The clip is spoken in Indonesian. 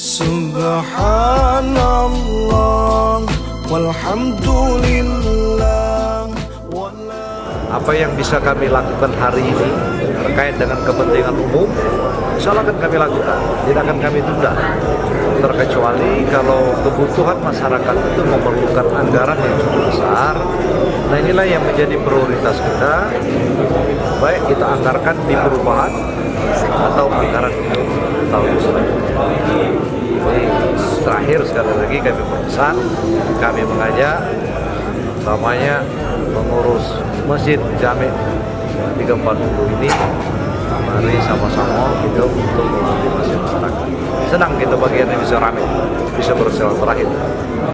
Subhanallah walhamdulillah. Apa yang bisa kami lakukan hari ini terkait dengan kepentingan umum, silakan kami lakukan, tidak akan kami tunda. Terkecuali kalau kebutuhan masyarakat itu memerlukan anggaran yang cukup besar, nah inilah yang menjadi prioritas kita, baik kita anggarkan di perubahan atau anggaran tahun selanjutnya. Jadi terakhir sekali lagi kami berpesan, kami mengajak utamanya pengurus Masjid Jami 340 ini, mari sama-sama kita untuk memotivasi masyarakat. Senang kita bagian yang bisa ramai, bisa bersilaturahim.